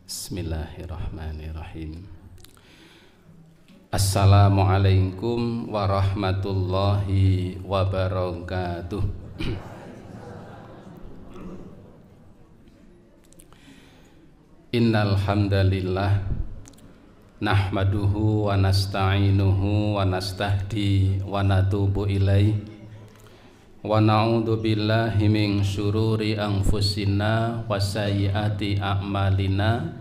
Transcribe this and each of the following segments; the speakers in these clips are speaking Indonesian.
Bismillahirrahmanirrahim. Assalamualaikum warahmatullahi wabarakatuh. Innal hamdalillah nahmaduhu wa nasta'inuhu wa nastahdi wa natubu ilaihi wa na'udzu billahi min syururi anfusina wa sayyiati a'malina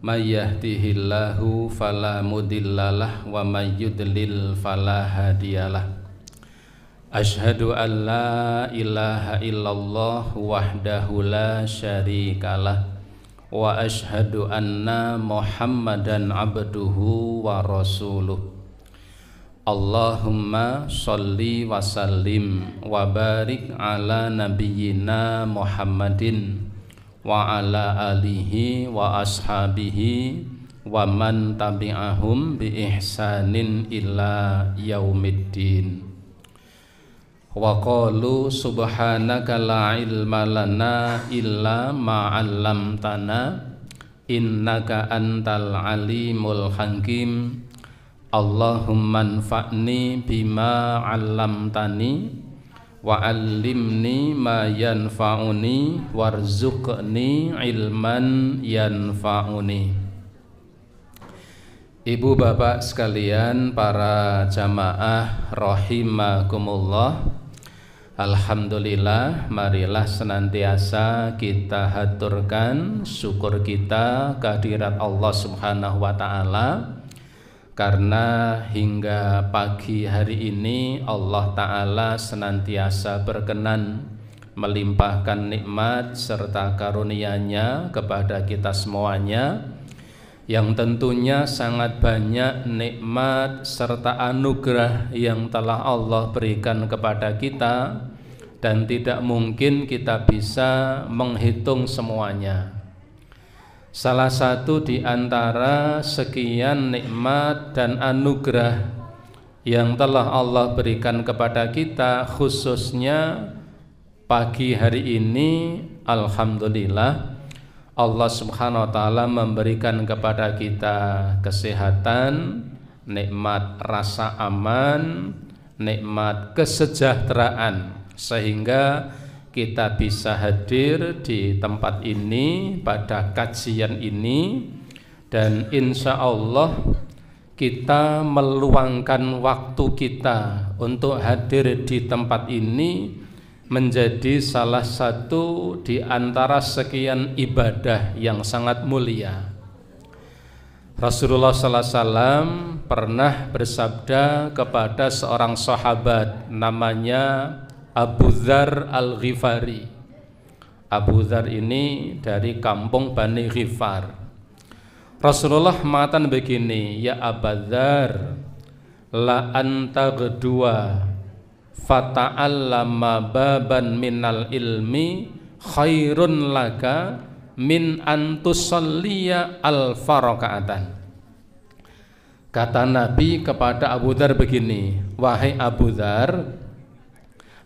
may yahdihillahu fala mudhillalah wa may yudlil fala hadiyalah. Asyhadu an la ilaha illallah wahdahu la syarikalah wa asyhadu anna Muhammadan abduhu wa rasuluh. Allahumma sholli wa sallim wa barik ala nabiyyina Muhammadin wa ala alihi wa ashabihi wa man tabi'ahum bi ihsanin ila yaumiddin. Wa qalu subhanaka la ilma lana illa ma 'allamtana innaka antal alimul hakim. Allahumma anfa'ni bima 'allamtani wa 'allimni ma yanfa'uni warzuqni ilman yanfa'uni. Ibu bapak sekalian, para jamaah rahimakumullah, alhamdulillah, marilah senantiasa kita haturkan syukur kita kehadirat Allah Subhanahu wa taala. Karena hingga pagi hari ini Allah Ta'ala senantiasa berkenan melimpahkan nikmat serta karunia-Nya kepada kita semuanya, yang tentunya sangat banyak nikmat serta anugerah yang telah Allah berikan kepada kita, dan tidak mungkin kita bisa menghitung semuanya. Salah satu di antara sekian nikmat dan anugerah yang telah Allah berikan kepada kita, khususnya pagi hari ini, alhamdulillah, Allah Subhanahu wa taala memberikan kepada kita kesehatan, nikmat rasa aman, nikmat kesejahteraan, sehingga kita bisa hadir di tempat ini pada kajian ini, dan insya Allah kita meluangkan waktu kita untuk hadir di tempat ini menjadi salah satu di antara sekian ibadah yang sangat mulia. Rasulullah sallallahu alaihi wasallam pernah bersabda kepada seorang sahabat namanya Abu Dzar Al-Ghifari. Abu Dzar ini dari kampung Bani Ghifar. Rasulullah mengatakan begini, ya Abu Dzar, la anta ghadwa fata'allama baban minal ilmi khairun laka min antusalliya al-faraka'atan. Kata Nabi kepada Abu Dzar begini, wahai Abu Dzar,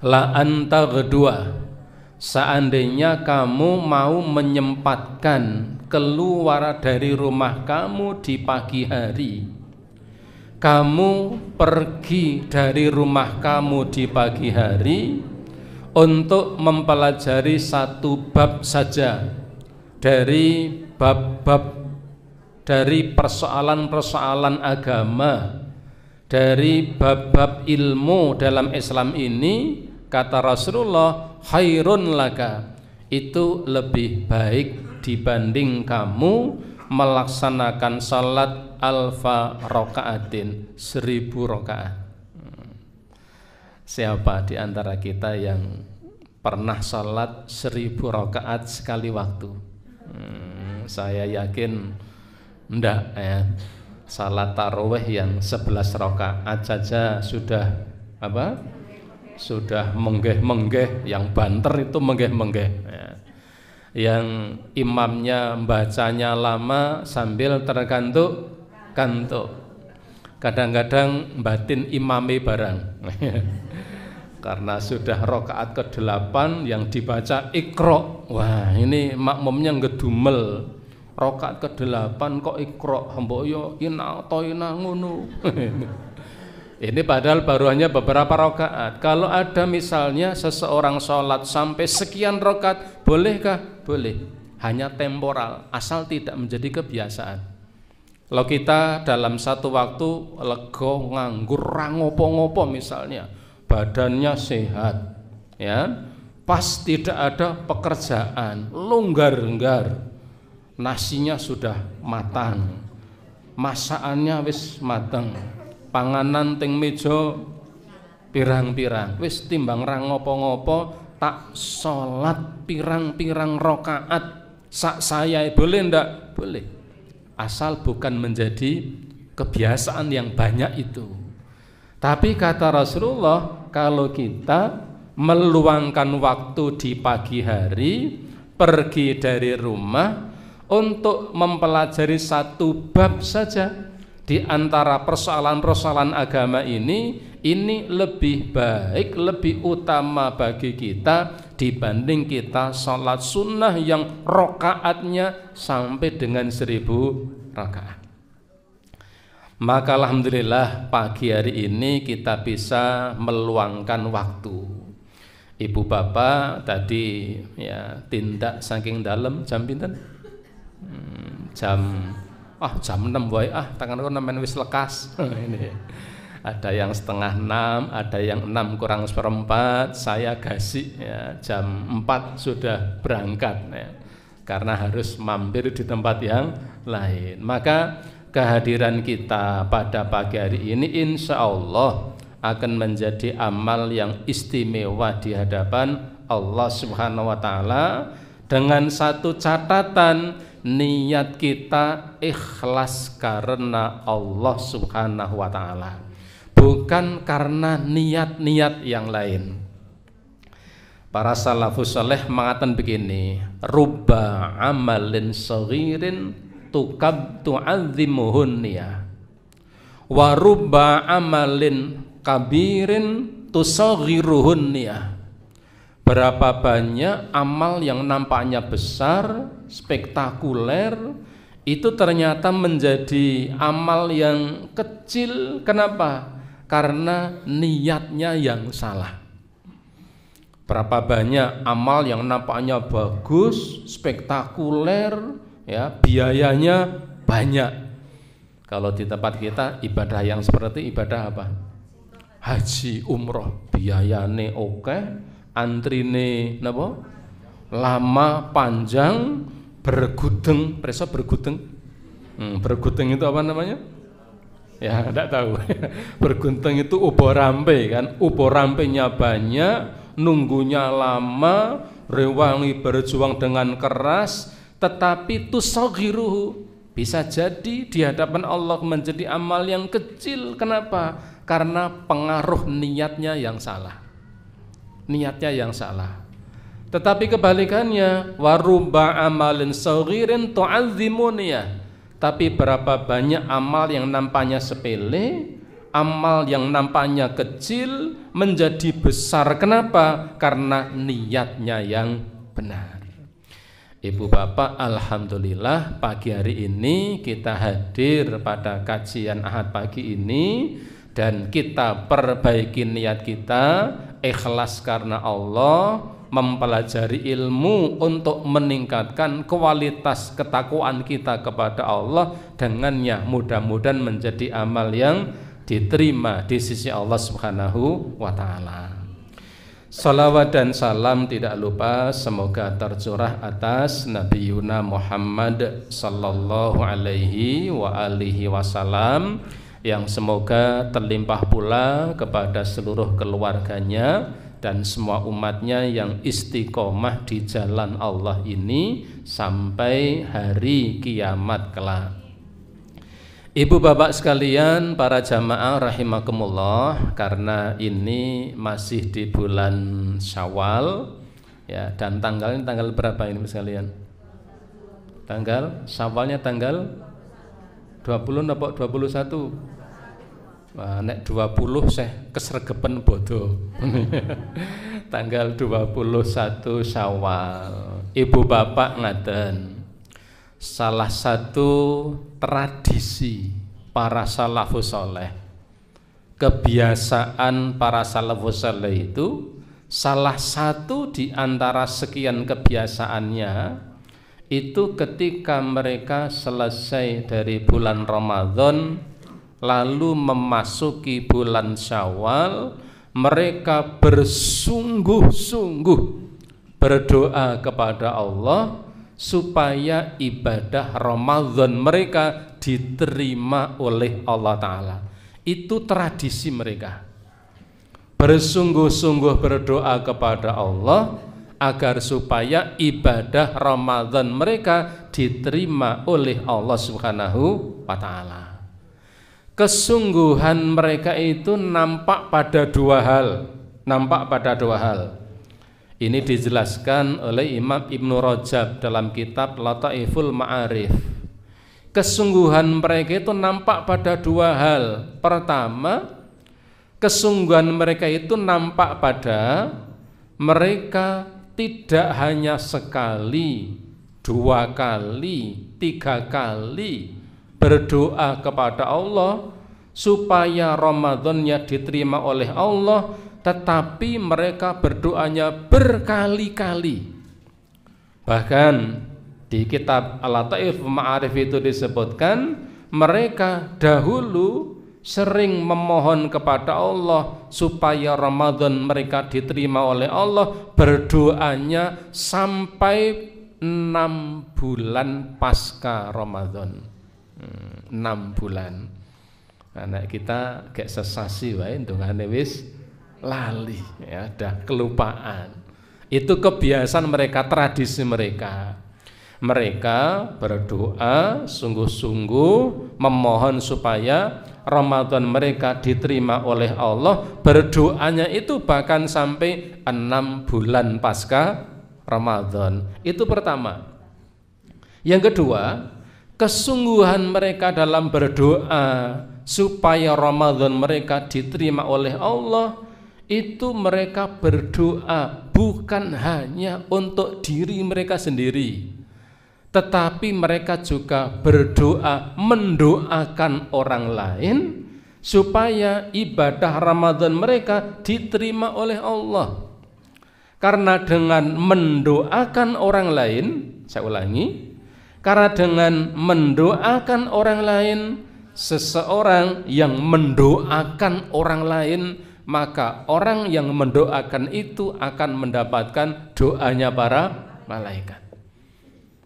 la anta ghadwa, seandainya kamu mau menyempatkan keluar dari rumah kamu di pagi hari, kamu pergi dari rumah kamu di pagi hari untuk mempelajari satu bab saja dari bab-bab dari persoalan-persoalan agama, dari bab-bab ilmu dalam Islam ini, kata Rasulullah, khairun laka, itu lebih baik dibanding kamu melaksanakan salat alfa rakaatin, 1000 rakaat. Siapa di antara kita yang pernah salat 1000 rakaat sekali waktu? Saya yakin enggak ya. Salat tarawih yang 11 rakaat saja sudah apa? Sudah menggeh-menggeh, yang banter itu menggeh-menggeh ya. Yang imamnya bacanya lama sambil tergantuk-gantuk. Kadang-kadang batin imami barang. Karena sudah rakaat ke-8 yang dibaca Iqra. Wah, ini makmumnya ngedumel. Rakaat ke-8 kok Iqra mbok yo ina ngono. Ini padahal baru hanya beberapa rakaat. Kalau ada misalnya seseorang sholat sampai sekian rakaat, bolehkah? Boleh. Hanya temporal, asal tidak menjadi kebiasaan. Kalau kita dalam satu waktu lego nganggur rangopo-ngopo misalnya, badannya sehat, ya, pas tidak ada pekerjaan, longgar-nggar, nasinya sudah matang, masakannya wis mateng, panganan teng meja pirang-pirang, wis timbang rangopo-ngopo tak sholat pirang-pirang rakaat sak saya, boleh ndak? Boleh, asal bukan menjadi kebiasaan yang banyak itu. Tapi kata Rasulullah, kalau kita meluangkan waktu di pagi hari, pergi dari rumah untuk mempelajari satu bab saja di antara persoalan-persoalan agama ini lebih baik, lebih utama bagi kita dibanding kita sholat sunnah yang rokaatnya sampai dengan 1000 rakaat. Maka alhamdulillah pagi hari ini kita bisa meluangkan waktu. Ibu bapak tadi ya tindak saking dalam jam pinten? Jam 6 wae tanganku nemen wis lekas. Ini ada yang setengah 6, ada yang 6 kurang seperempat. Saya gasik ya, jam 4 sudah berangkat ya, karena harus mampir di tempat yang lain. Maka kehadiran kita pada pagi hari ini insya Allah akan menjadi amal yang istimewa di hadapan Allah Subhanahu wa Ta'ala, dengan satu catatan, niat kita ikhlas karena Allah Subhanahu wa Ta'ala, bukan karena niat-niat yang lain. Para salafus saleh mengatakan begini, rubba amalin saghirin tu'azzimuhun niyah wa rubba amalin kabirin tusaghiruhun niyah. Berapa banyak amal yang nampaknya besar, spektakuler, itu ternyata menjadi amal yang kecil. Kenapa? Karena niatnya yang salah. Berapa banyak amal yang nampaknya bagus, spektakuler, ya, biayanya banyak. Kalau di tempat kita ibadah yang seperti ibadah apa? Haji, umroh, biayane oke, antrine napa? Lama, panjang, bergudeng, preso bergudeng. Bergudeng itu apa namanya? Ya, enggak tahu. Bergudeng itu uborampe kan, uborampenya banyak, nunggunya lama, rewangi berjuang dengan keras, tetapi tusaghiruhu, bisa jadi di hadapan Allah menjadi amal yang kecil. Kenapa? Karena pengaruh niatnya yang salah. Niatnya yang salah. Tetapi kebalikannya, warubba amalin saghirin tu'azzimuniyah. Tapi berapa banyak amal yang nampaknya sepele, amal yang nampaknya kecil menjadi besar. Kenapa? Karena niatnya yang benar. Ibu bapak, alhamdulillah pagi hari ini kita hadir pada kajian Ahad pagi ini, dan kita perbaiki niat kita, ikhlas karena Allah, mempelajari ilmu untuk meningkatkan kualitas ketakwaan kita kepada Allah, dengannya mudah-mudahan menjadi amal yang diterima di sisi Allah Subhanahu wa Ta'ala. Salawat dan salam tidak lupa semoga tercurah atas Nabi Yuna Muhammad sallallahu alaihi wa alihi wasallam, yang semoga terlimpah pula kepada seluruh keluarganya dan semua umatnya yang istiqomah di jalan Allah ini sampai hari kiamat kelak. Ibu bapak sekalian, para jamaah rahimakumullah, karena ini masih di bulan Syawal ya, dan tanggalnya tanggal berapa ini sekalian? Tanggal Syawalnya tanggal 20 atau 21? Wah, nek 20 saya kesregepen bodoh. Tanggal 21 Syawal. Ibu bapak ngaten, salah satu tradisi para salafus saleh, kebiasaan para salafus saleh itu, salah satu di antara sekian kebiasaannya itu ketika mereka selesai dari bulan Ramadan lalu memasuki bulan Syawal, mereka bersungguh-sungguh berdoa kepada Allah supaya ibadah Ramadan mereka diterima oleh Allah Ta'ala. Itu tradisi mereka, bersungguh-sungguh berdoa kepada Allah agar supaya ibadah Ramadan mereka diterima oleh Allah Subhanahu wa Ta'ala. Kesungguhan mereka itu nampak pada dua hal. Ini dijelaskan oleh Imam Ibnu Rajab dalam kitab Lataiful Ma'arif. Kesungguhan mereka itu nampak pada dua hal. Pertama, kesungguhan mereka itu nampak pada mereka tidak hanya sekali, dua kali, tiga kali berdoa kepada Allah supaya Ramadannya diterima oleh Allah, tetapi mereka berdoanya berkali-kali. Bahkan di kitab Al-Lataif Ma'arif itu disebutkan mereka dahulu sering memohon kepada Allah supaya Ramadan mereka diterima oleh Allah, berdoanya sampai 6 bulan pasca Ramadan. 6 bulan. Anak kita kayak sesasi wae ndongane wis lali, ya dah kelupaan. Itu kebiasaan mereka, tradisi mereka. Mereka berdoa sungguh-sungguh memohon supaya Ramadan mereka diterima oleh Allah. Berdoanya itu bahkan sampai 6 bulan pasca Ramadan. Itu pertama. Yang kedua, kesungguhan mereka dalam berdoa supaya Ramadan mereka diterima oleh Allah, itu mereka berdoa bukan hanya untuk diri mereka sendiri, tetapi mereka juga berdoa mendoakan orang lain supaya ibadah Ramadan mereka diterima oleh Allah. Karena dengan mendoakan orang lain, saya ulangi, karena dengan mendoakan orang lain, seseorang yang mendoakan orang lain, maka orang yang mendoakan itu akan mendapatkan doanya para malaikat.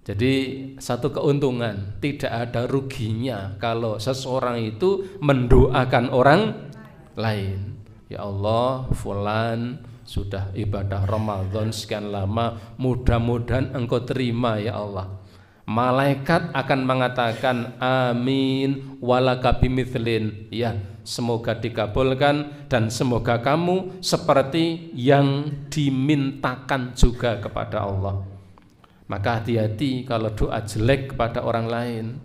Jadi satu keuntungan, tidak ada ruginya kalau seseorang itu mendoakan orang lain. Ya Allah, fulan sudah ibadah Ramadan sekian lama, mudah-mudahan engkau terima ya Allah. Malaikat akan mengatakan amin walaka bimithlin, ya semoga dikabulkan dan semoga kamu seperti yang dimintakan juga kepada Allah. Maka hati-hati kalau doa jelek kepada orang lain.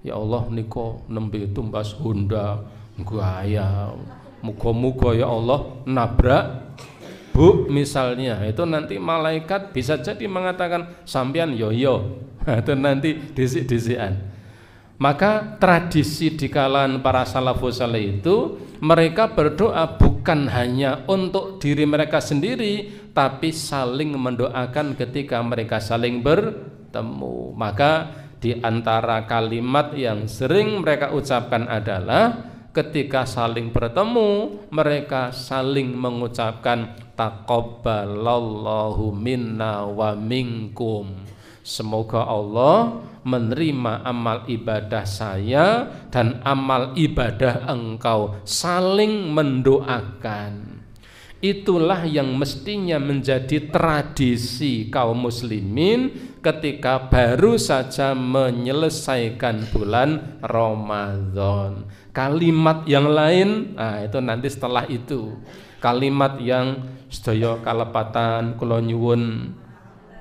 Ya Allah niko nembe tumbas Honda gaya, muga-muga ya Allah nabrak Bu misalnya, itu nanti malaikat bisa jadi mengatakan sampean yo, itu nanti disik-disikan. Maka tradisi di kalangan para salafus saleh itu, mereka berdoa bukan hanya untuk diri mereka sendiri, tapi saling mendoakan ketika mereka saling bertemu. Maka di antara kalimat yang sering mereka ucapkan adalah ketika saling bertemu, mereka saling mengucapkan taqabbalallahu minna wa minkum. Semoga Allah menerima amal ibadah saya dan amal ibadah engkau, saling mendoakan. Itulah yang mestinya menjadi tradisi kaum muslimin ketika baru saja menyelesaikan bulan Ramadan. Kalimat yang lain, nah itu nanti setelah itu. Kalimat yang sedaya kalepatan kula nyuwun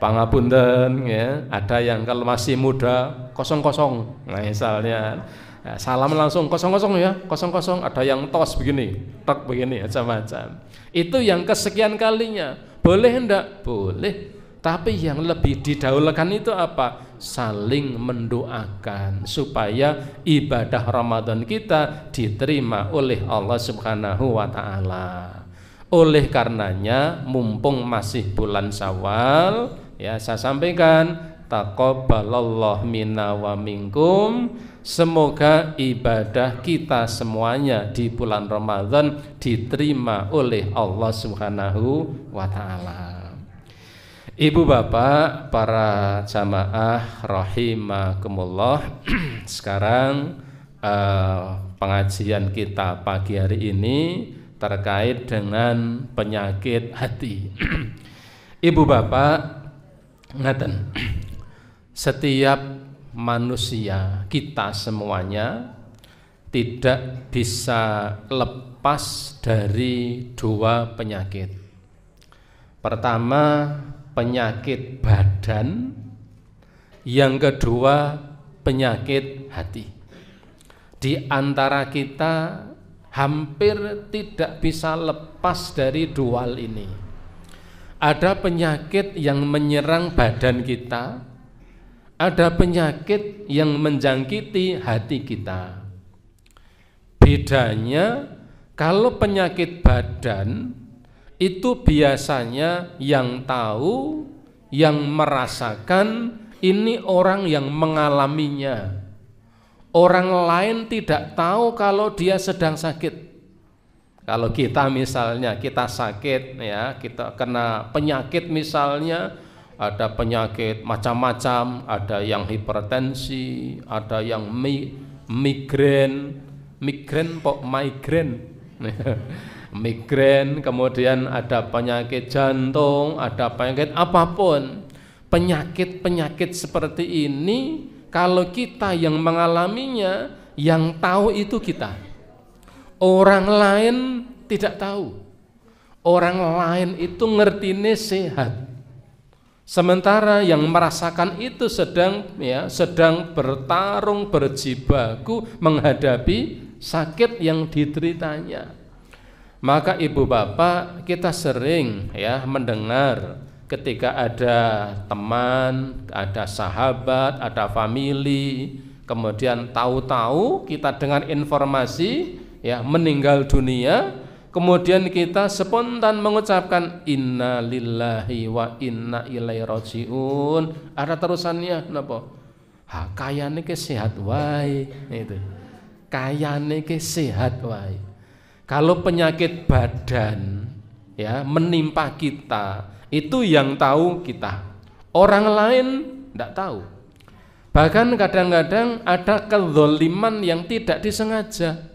pangapunten ya. Ada yang kalau masih muda kosong-kosong. Nah, misalnya ya, salam langsung kosong-kosong ya, kosong-kosong. Ada yang tos begini, tok begini, macam-macam. Itu yang kesekian kalinya. Boleh enggak? Boleh. Tapi yang lebih didahulukan itu apa? saling mendoakan supaya ibadah Ramadan kita diterima oleh Allah Subhanahu wa taala. Oleh karenanya mumpung masih bulan Syawal, ya saya sampaikan taqabbalallahu minna wa minkum. Semoga ibadah kita semuanya di bulan Ramadan diterima oleh Allah Subhanahu wa taala. Ibu bapak, para jamaah rahimakumullah. Sekarang pengajian kita pagi hari ini terkait dengan penyakit hati. Ibu bapak, ngaten. Setiap manusia, kita semuanya tidak bisa lepas dari dua penyakit. Pertama, penyakit badan, yang kedua penyakit hati. Di antara kita hampir tidak bisa lepas dari dua hal ini. Ada penyakit yang menyerang badan kita, ada penyakit yang menjangkiti hati kita. Bedanya, kalau penyakit badan itu biasanya yang tahu, yang merasakan ini orang yang mengalaminya. Orang lain tidak tahu kalau dia sedang sakit. Kalau kita misalnya kita sakit, ya, kita kena penyakit misalnya, ada penyakit macam-macam, ada yang hipertensi, ada yang migrain, kemudian ada penyakit jantung, ada penyakit apapun. Penyakit-penyakit seperti ini, kalau kita yang mengalaminya, yang tahu itu kita. Orang lain tidak tahu. Orang lain itu ngertine sehat. Sementara yang merasakan itu sedang bertarung, berjibaku menghadapi sakit yang dideritanya. Maka ibu bapak, kita sering mendengar ketika ada teman, ada sahabat, ada famili, kemudian tahu-tahu kita dengar informasi meninggal dunia. Kemudian kita spontan mengucapkan inna lillahi wa inna ilaihi rajiun. Ada terusannya napa? Kayane ke sehat wae itu. Kayane ke sehat wae. Kalau penyakit badan menimpa kita, itu yang tahu kita. Orang lain tidak tahu. Bahkan kadang-kadang ada kezaliman yang tidak disengaja.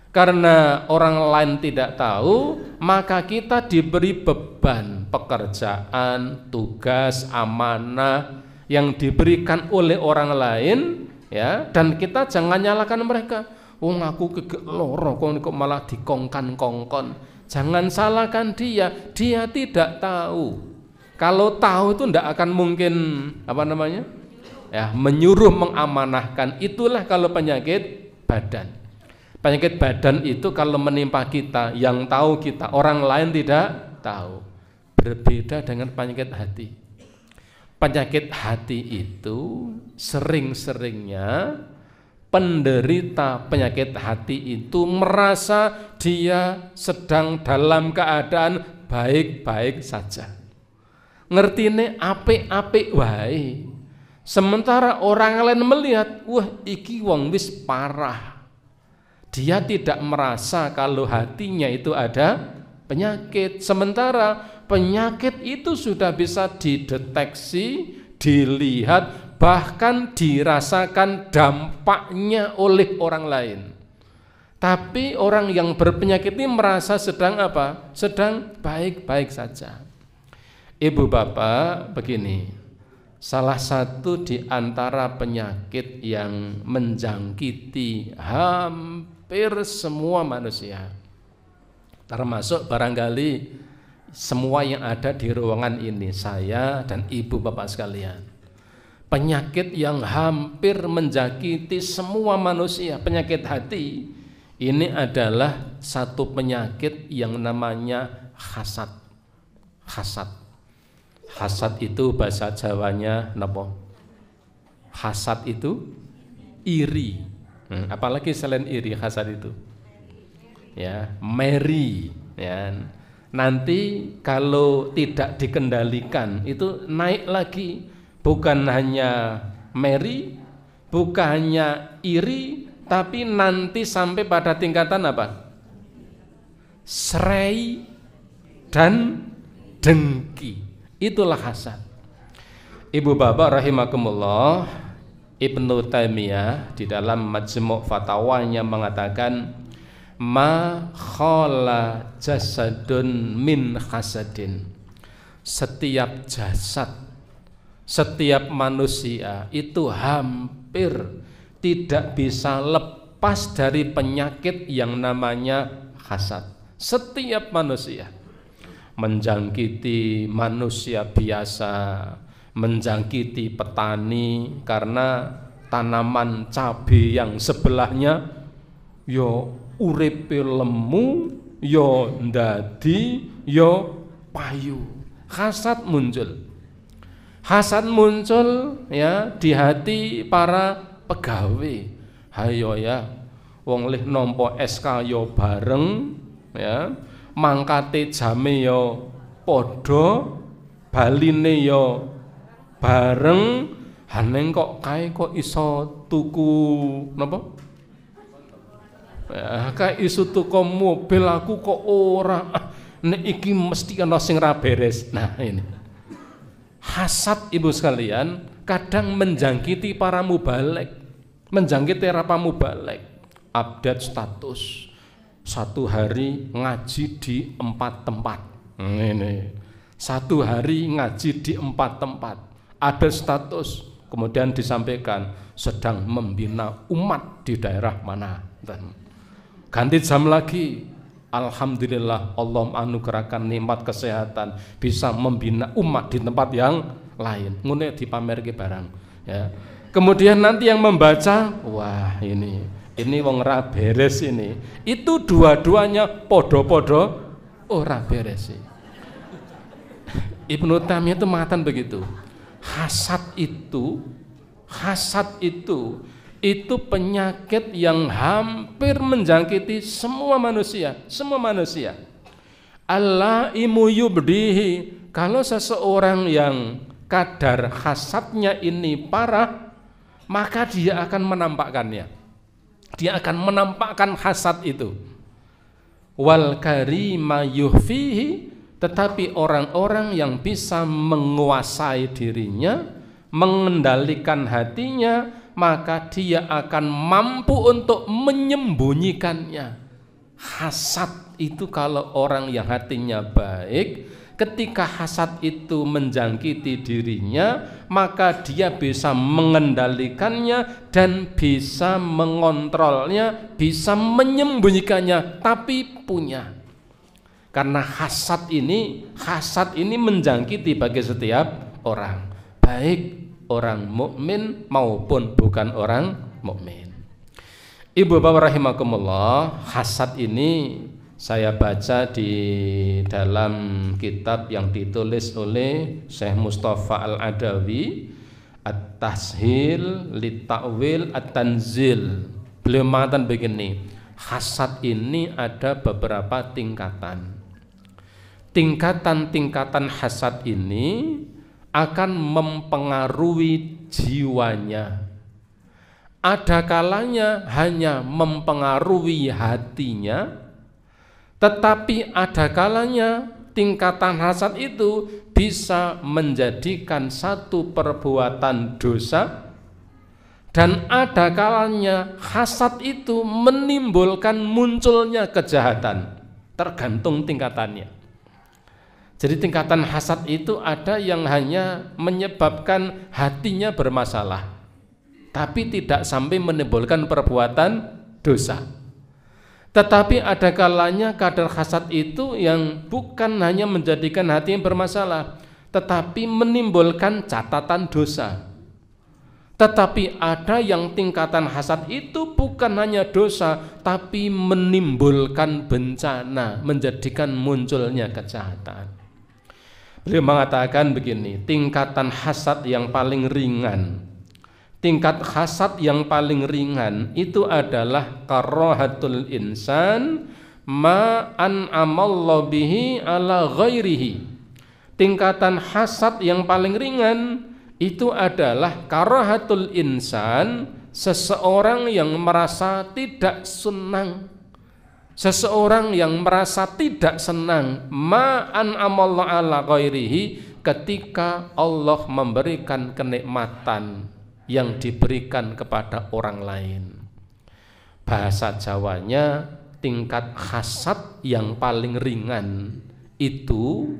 Karena orang lain tidak tahu, maka kita diberi beban pekerjaan, tugas, amanah yang diberikan oleh orang lain, dan kita jangan nyalakan mereka. Wong aku kegek loro kok malah dikongkan-kongkon. Jangan salahkan dia tidak tahu. Kalau tahu itu tidak akan mungkin menyuruh mengamanahkan. Itulah kalau penyakit badan. Penyakit badan itu kalau menimpa kita, yang tahu kita, orang lain tidak tahu. Berbeda dengan penyakit hati. Penyakit hati itu sering-seringnya penderita penyakit hati itu merasa dia sedang dalam keadaan baik-baik saja. Ngertine apik-apik wae. Sementara orang lain melihat, wah iki wong wis parah. Dia tidak merasa kalau hatinya itu ada penyakit. Sementara penyakit itu sudah bisa dideteksi, dilihat, bahkan dirasakan dampaknya oleh orang lain. Tapi orang yang berpenyakit ini merasa sedang apa? Sedang baik-baik saja. Ibu bapak, begini. Salah satu di antara penyakit yang menjangkiti hampir semua manusia, termasuk barangkali semua yang ada di ruangan ini, saya dan ibu bapak sekalian. Penyakit yang hampir menjangkiti semua manusia, penyakit hati, ini adalah satu penyakit yang namanya hasad. Hasad itu bahasa Jawanya napa? Hasad itu iri. Apalagi selain iri, hasad itu ya meri ya. Nanti kalau tidak dikendalikan itu naik lagi, bukan hanya meri, bukan hanya iri, tapi nanti sampai pada tingkatan apa? Serai dan dengki. Itulah hasad. Ibu bapak rahimakumullah, Ibnu Taimiyah di dalam Majmu' Fatawanya mengatakan, ma khala jasadun min hasadin. Setiap jasad, setiap manusia itu hampir tidak bisa lepas dari penyakit yang namanya hasad. Setiap manusia, menjangkiti manusia biasa, menjangkiti petani karena tanaman cabai yang sebelahnya yo uripe lemu, yo ndadi, yo payu. Hasad muncul. Hasad muncul ya di hati para pegawai. Hayo ya, wong lih nampa SK yo bareng ya, mangkate jame yo padha, baline yo bareng, haneng kok kae kok iso tuku napa? Ya, kae iso tuku mobil, aku kok ora. Nek iki mesti ana sing ra beres. Nah, ini. Hasad ibu sekalian kadang menjangkiti para mubalek, menjangkiti para mubalek. Update status. Satu hari ngaji di 4 tempat. Ini. Satu hari ngaji di 4 tempat. Ada status, kemudian disampaikan sedang membina umat di daerah mana. Dan ganti jam lagi, alhamdulillah Allah anugerahkan nikmat kesehatan, bisa membina umat di tempat yang lain. Ngene dipamerke barang ya. Kemudian nanti yang membaca, wah ini wong ra beres ini. Itu dua-duanya podo-podo ora beres. Ibnu Taimiyah itu mengatakan begitu. Hasad itu penyakit yang hampir menjangkiti semua manusia. Al-laimu yubdihi. Kalau seseorang yang kadar hasadnya ini parah, maka dia akan menampakkannya. Dia akan menampakkan hasad itu. Wal karima yuhfihi. Tetapi orang-orang yang bisa menguasai dirinya, mengendalikan hatinya, maka dia akan mampu untuk menyembunyikannya. Hasad itu kalau orang yang hatinya baik, ketika hasad itu menjangkiti dirinya, maka dia bisa mengendalikannya dan bisa mengontrolnya, bisa menyembunyikannya, tapi punya. Karena hasad ini menjangkiti bagi setiap orang, baik orang mukmin maupun bukan orang mukmin. Ibu bapak rahimakumullah, hasad ini saya baca di dalam kitab yang ditulis oleh Syekh Mustafa Al-Adawi, At-Tashil Li-Ta'wil At-Tanzil. Beliau mengatakan begini, hasad ini ada beberapa tingkatan. Tingkatan-tingkatan hasad ini akan mempengaruhi jiwanya. Ada kalanya hanya mempengaruhi hatinya, tetapi ada kalanya tingkatan hasad itu bisa menjadikan satu perbuatan dosa, dan ada kalanya hasad itu menimbulkan munculnya kejahatan, tergantung tingkatannya. Jadi tingkatan hasad itu ada yang hanya menyebabkan hatinya bermasalah, tapi tidak sampai menimbulkan perbuatan dosa. Tetapi ada kalanya kadar hasad itu yang bukan hanya menjadikan hati yang bermasalah, tetapi menimbulkan catatan dosa. Tetapi ada yang tingkatan hasad itu bukan hanya dosa, tapi menimbulkan bencana, menjadikan munculnya kejahatan. Beliau mengatakan begini, tingkatan hasad yang paling ringan tingkat hasad yang paling ringan itu adalah karahatul insan ma an'amallahu bihi ala ghairihi. Tingkatan hasad yang paling ringan itu adalah karahatul insan, seseorang yang merasa tidak senang, seseorang yang merasa tidak senang ma an'amallahu ala ghairihi, ketika Allah memberikan kenikmatan yang diberikan kepada orang lain. Bahasa Jawanya, tingkat hasad yang paling ringan itu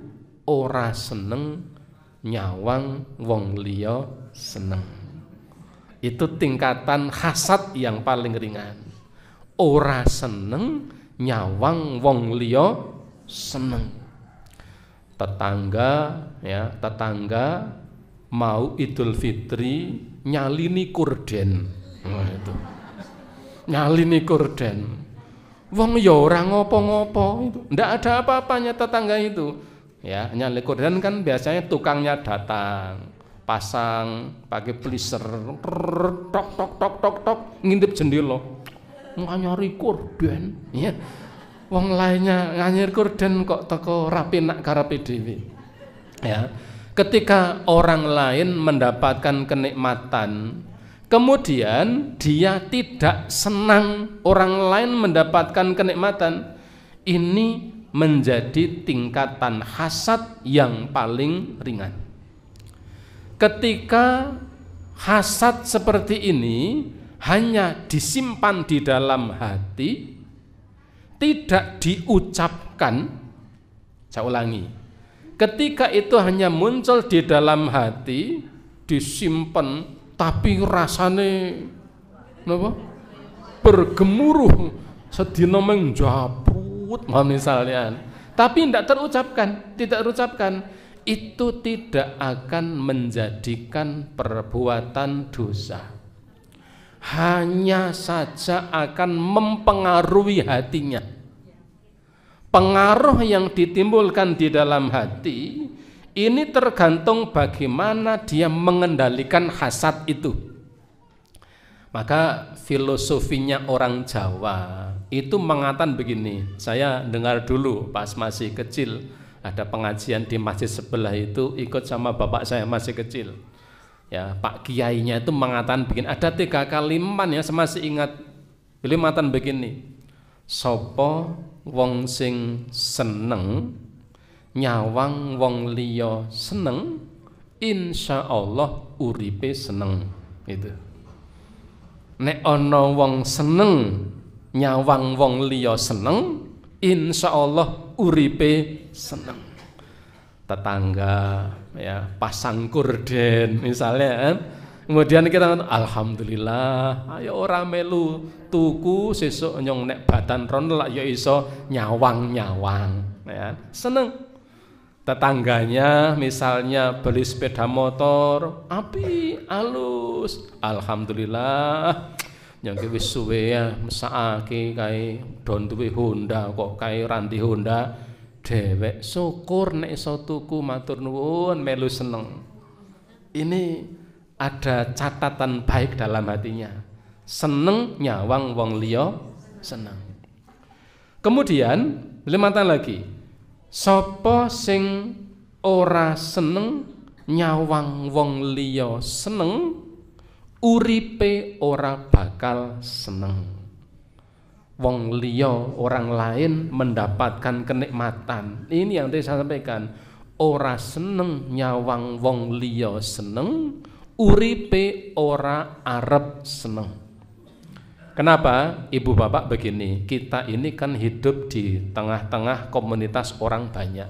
ora seneng nyawang wong liya seneng. Itu tingkatan hasad yang paling ringan. Ora seneng nyawang wong liya seneng. Tetangga mau Idul Fitri nyalini korden. Itu. Nyalini korden. Wong ya ora ngopo-ngopo itu. Ndak ada apa-apanya tetangga itu. Ya, nyalini korden kan biasanya tukangnya datang, pasang pakai pleaser, tok tok tok tok tok, ngintip jendela. Nganyari korden, ya. Wong lainnya nganyir korden kok teko rapi nak karepe dhewe. Ya. Ketika orang lain mendapatkan kenikmatan, kemudian dia tidak senang orang lain mendapatkan kenikmatan, ini menjadi tingkatan hasad yang paling ringan. Ketika hasad seperti ini hanya disimpan di dalam hati, tidak diucapkan, saya ulangi, ketika itu hanya muncul di dalam hati, disimpan, tapi rasane apa? Bergemuruh, sedina menjabrut misalnya, tapi tidak terucapkan, itu tidak akan menjadikan perbuatan dosa, hanya saja akan mempengaruhi hatinya. Pengaruh yang ditimbulkan di dalam hati ini tergantung bagaimana dia mengendalikan hasad itu. Maka filosofinya orang Jawa itu mengatakan begini. Saya dengar dulu pas masih kecil, ada pengajian di masjid sebelah itu, ikut sama bapak saya masih kecil. Ya, Pak Kiainya itu mengatakan begini, ada 3 kalimat ya, saya masih ingat. Beliau mengatakan begini, sopo wong sing seneng nyawang wong liya seneng, insyaallah uripe seneng. Itu. Nek ana wong seneng nyawang wong liya seneng, insyaallah uripe seneng. Tetangga ya pasang korden misalnya kan. Kemudian kita ngomong alhamdulillah, ayo ora melu tuku sesuk nyong nek badan rono lak ya iso nyawang-nyawang ya. Seneng. Tetangganya misalnya beli sepeda motor, api alus, alhamdulillah. Nyong wis suwe ya mesakake kae don duwe Honda kok kae ranti Honda dhewek, syukur nek iso tuku, matur nuwun, melu seneng. Ini ada catatan baik dalam hatinya, seneng nyawang wong liya seneng. Kemudian limatan lagi, sapa sing ora seneng nyawang wong liya seneng, uripe ora bakal seneng. Wong liya, orang lain mendapatkan kenikmatan, ini yang tadi saya sampaikan, ora seneng nyawang wong liya seneng, uripe ora arep seneng. Kenapa? Ibu bapak begini, kita ini kan hidup di tengah-tengah komunitas orang banyak.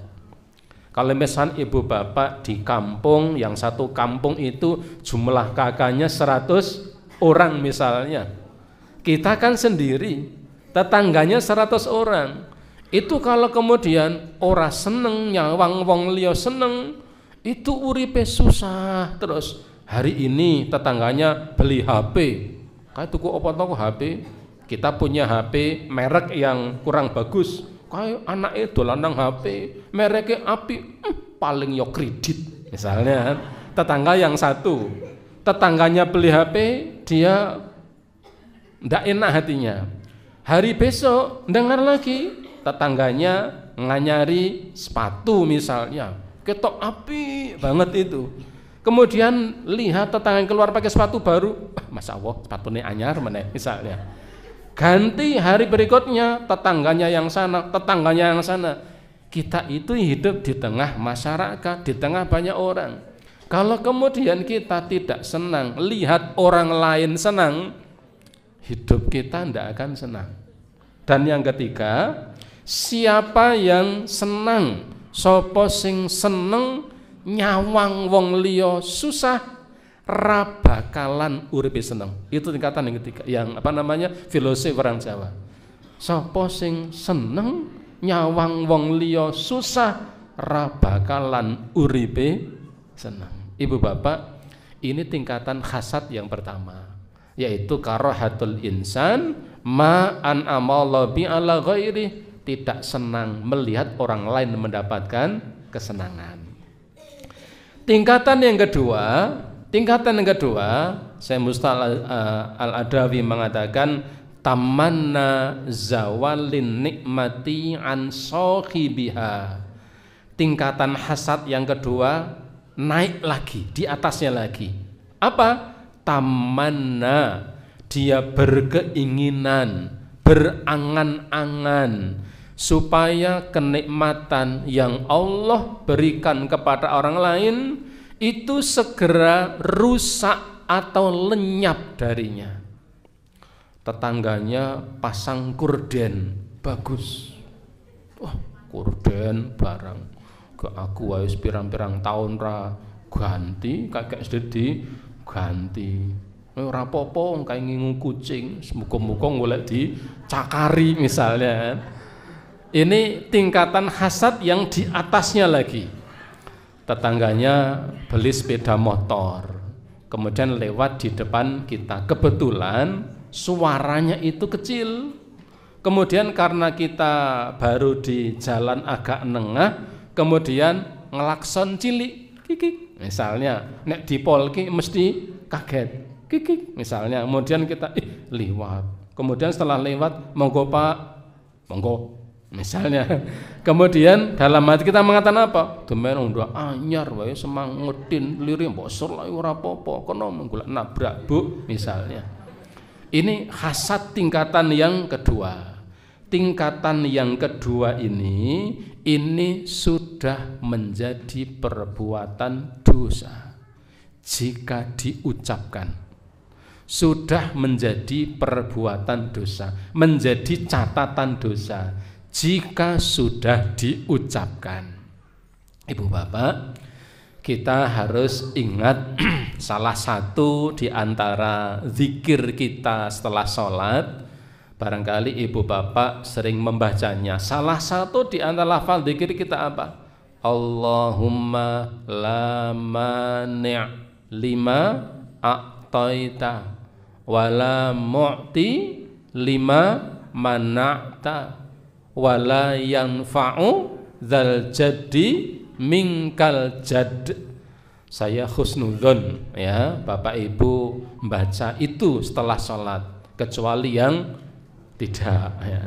Kalau misalnya ibu bapak di kampung, yang satu kampung itu jumlah kakaknya 100 orang misalnya, kita kan sendiri, tetangganya 100 orang. Itu kalau kemudian ora seneng nyawang wong liya seneng, itu uripe susah terus. Hari ini tetangganya beli HP, kayak tuku apa toko HP, kita punya HP merek yang kurang bagus, kayak anaknya dolanang HP mereknya api, paling yo kredit misalnya. Tetangga yang satu tetangganya beli HP, dia tidak enak hatinya. Hari besok dengar lagi tetangganya nganyari sepatu misalnya, ketok api banget itu. Kemudian lihat tetangga keluar pakai sepatu baru, Masya Allah sepatu ini anyar mana misalnya. Ganti hari berikutnya tetangganya yang sana, tetangganya yang sana. Kita itu hidup di tengah masyarakat, di tengah banyak orang. Kalau kemudian kita tidak senang lihat orang lain senang, hidup kita tidak akan senang. Dan yang ketiga, siapa yang senang, sapa sing seneng nyawang wong liya susah, ra bakalan uripe seneng. Itu tingkatan yang ketiga, yang filosofi orang Jawa. Sapa sing seneng nyawang wong liya susah, ra bakalan uripe seneng. Ibu bapak, ini tingkatan hasad yang pertama, yaitu karahatul insan ma an amalla bi ala ghairi, tidak senang melihat orang lain mendapatkan kesenangan. Tingkatan yang kedua, Syekh Musta'al Al-Adawi mengatakan tamanna zawalin nikmati an sahibiha. Tingkatan hasad yang kedua naik lagi, di atasnya lagi. Apa? Tamanna, dia berkeinginan, berangan-angan supaya kenikmatan yang Allah berikan kepada orang lain itu segera rusak atau lenyap darinya. Tetangganya pasang korden bagus, wah korden barang ke aku wis pirang-pirang tahun ra ganti, kakek sedih ganti. Ora apa-apa kae ngingu kucing, muga-muga golek dicakari misalnya. Ini tingkatan hasad yang di atasnya lagi. Tetangganya beli sepeda motor, kemudian lewat di depan kita. Kebetulan suaranya itu kecil. Kemudian karena kita baru di jalan agak nengah, kemudian ngelakson cilik, kikik. Misalnya, nek di polki mesti kaget, kikik. Misalnya, kemudian kita liwat. Kemudian setelah lewat, monggo Pak, monggo. Misalnya, kemudian dalam hati kita mengatakan apa? Demen udah anyar, wae semangetin lirik bosor lah ora apa-apa, kono menggolek nabrak Bu, misalnya. Ini hasad tingkatan yang kedua. Tingkatan yang kedua ini sudah menjadi perbuatan dosa jika diucapkan. Sudah menjadi perbuatan dosa, menjadi catatan dosa jika sudah diucapkan. Ibu bapak, kita harus ingat salah satu di antara zikir kita setelah sholat. Barangkali ibu bapak sering membacanya. Salah satu di antara lafal zikir kita apa? Allahumma la mani' lima a'taita wala mu'ti lima mana'ta wala yanfa'u dzal jaddi minkal jadd. Saya husnudzon, ya Bapak Ibu membaca itu setelah sholat, kecuali yang tidak, ya.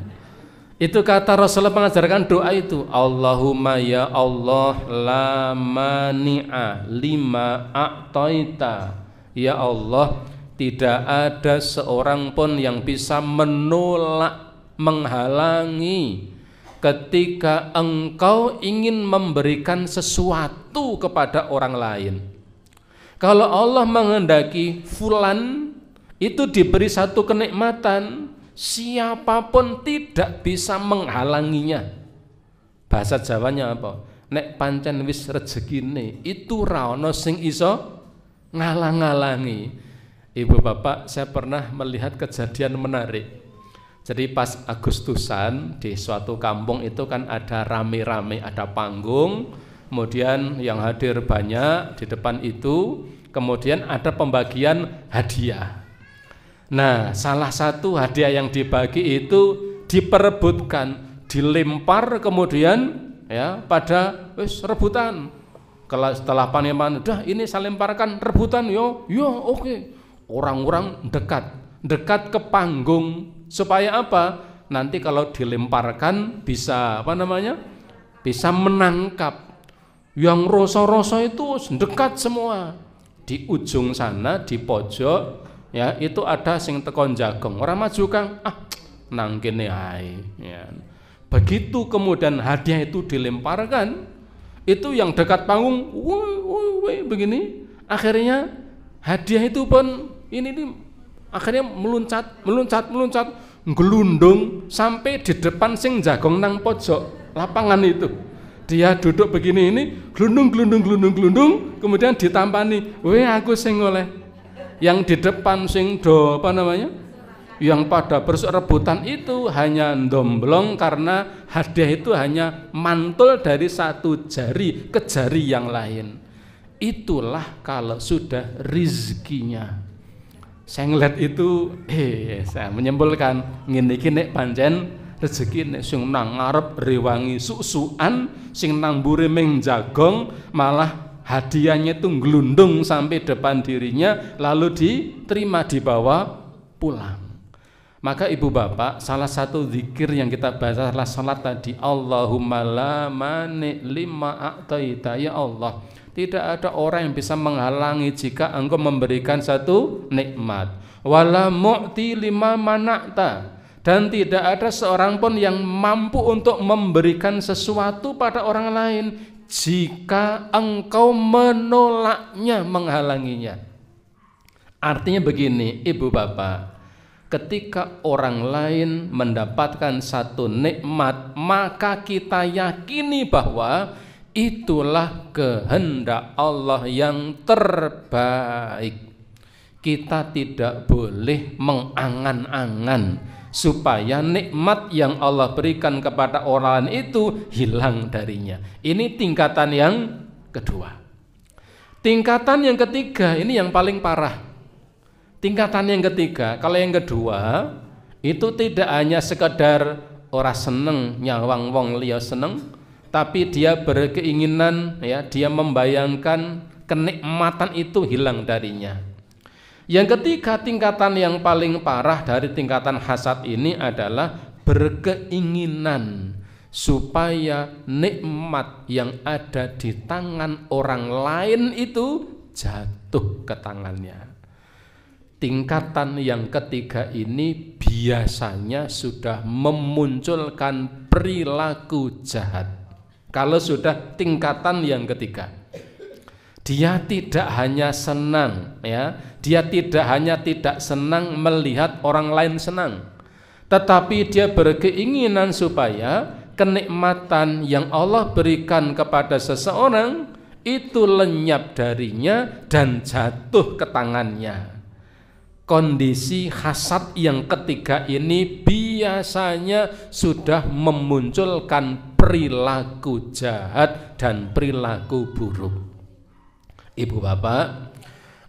Itu kata Rasulullah mengajarkan doa itu, Allahumma ya Allah la mani'a lima a'taita. Ya Allah, tidak ada seorang pun yang bisa menolak, menghalangi ketika engkau ingin memberikan sesuatu kepada orang lain. Kalau Allah menghendaki fulan itu diberi satu kenikmatan, siapapun tidak bisa menghalanginya. Bahasa Jawanya apa? Nek pancen wis rezekine itu ra ono sing iso ngalang-alangi. Ibu bapak, saya pernah melihat kejadian menarik. Jadi pas Agustusan di suatu kampung itu kan ada rame-rame, ada panggung, kemudian yang hadir banyak di depan itu, kemudian ada pembagian hadiah. Nah, salah satu hadiah yang dibagi itu diperebutkan, dilempar kemudian ya pada rebutan. Kalau setelah panen, udah ini saya lemparkan rebutan, yo oke. Orang-orang dekat ke panggung supaya apa? Nanti kalau dilemparkan bisa bisa menangkap. Yang roso-roso itu dekat semua. Di ujung sana, di pojok, ya itu ada sing tekon jagong. Orang maju Kang, nang kene ae. Ya. Begitu kemudian hadiah itu dilemparkan, itu yang dekat panggung, begini. Akhirnya hadiah itu pun ini akhirnya meluncat, gelundung sampai di depan sing jagong nang pojok lapangan itu. Dia duduk begini ini, glundung, kemudian ditampani, aku sing oleh. Yang di depan sing yang pada rebutan itu hanya ndomblong karena hadiah itu hanya mantul dari satu jari ke jari yang lain. Itulah kalau sudah rizkinya. Saya ngeliat itu, saya menyimpulkan ngene iki nek pancen rezeki nek sing nang ngarep rewangi susukan, sing nang mburi ming jagong, malah hadiahnya itu nglundung sampai depan dirinya lalu diterima dibawa pulang. Maka ibu bapak, salah satu zikir yang kita baca adalah salat tadi, Allahumma la mani lima a'taita, ya Allah, tidak ada orang yang bisa menghalangi jika engkau memberikan satu nikmat, wala mu'ti lima mana'ta, dan tidak ada seorang pun yang mampu untuk memberikan sesuatu pada orang lain jika engkau menolaknya, menghalanginya. Artinya begini ibu bapak, ketika orang lain mendapatkan satu nikmat, maka kita yakini bahwa itulah kehendak Allah yang terbaik. Kita tidak boleh mengangan-angan supaya nikmat yang Allah berikan kepada orang lain itu hilang darinya. Ini tingkatan yang kedua. Tingkatan yang ketiga ini yang paling parah. Tingkatan yang ketiga, kalau yang kedua itu tidak hanya sekedar ora seneng nyawang wong liya seneng, tapi dia berkeinginan, ya, dia membayangkan kenikmatan itu hilang darinya. Yang ketiga, tingkatan yang paling parah dari tingkatan hasad ini adalah berkeinginan supaya nikmat yang ada di tangan orang lain itu jatuh ke tangannya. Tingkatan yang ketiga ini biasanya sudah memunculkan perilaku jahat. Kalau sudah tingkatan yang ketiga, dia tidak hanya senang, ya, dia tidak senang melihat orang lain senang, tetapi dia berkeinginan supaya kenikmatan yang Allah berikan kepada seseorang itu lenyap darinya dan jatuh ke tangannya. Kondisi hasad yang ketiga ini biasanya sudah memunculkan perilaku jahat dan perilaku buruk. Ibu bapak,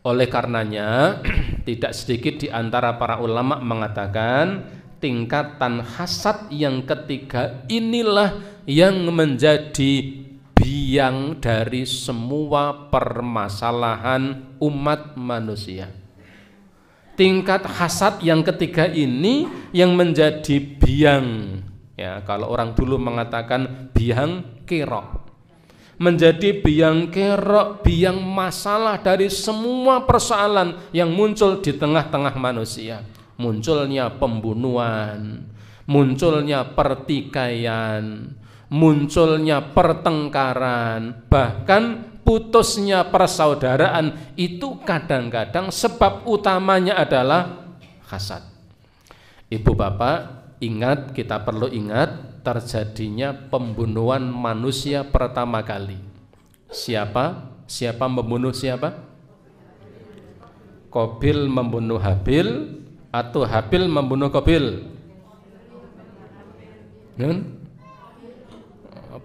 oleh karenanya tidak sedikit di antara para ulama mengatakan tingkatan hasad yang ketiga inilah yang menjadi biang dari semua permasalahan umat manusia. Tingkat hasad yang ketiga ini yang menjadi biang, ya, kalau orang dulu mengatakan biang kerok, menjadi biang kerok, biang masalah dari semua persoalan yang muncul di tengah-tengah manusia. Munculnya pembunuhan, munculnya pertikaian, munculnya pertengkaran, bahkan putusnya persaudaraan, itu kadang-kadang sebab utamanya adalah hasad. Ibu bapak, ingat, kita perlu ingat terjadinya pembunuhan manusia pertama kali. Siapa membunuh siapa? Qabil membunuh Habil atau Habil membunuh Qabil?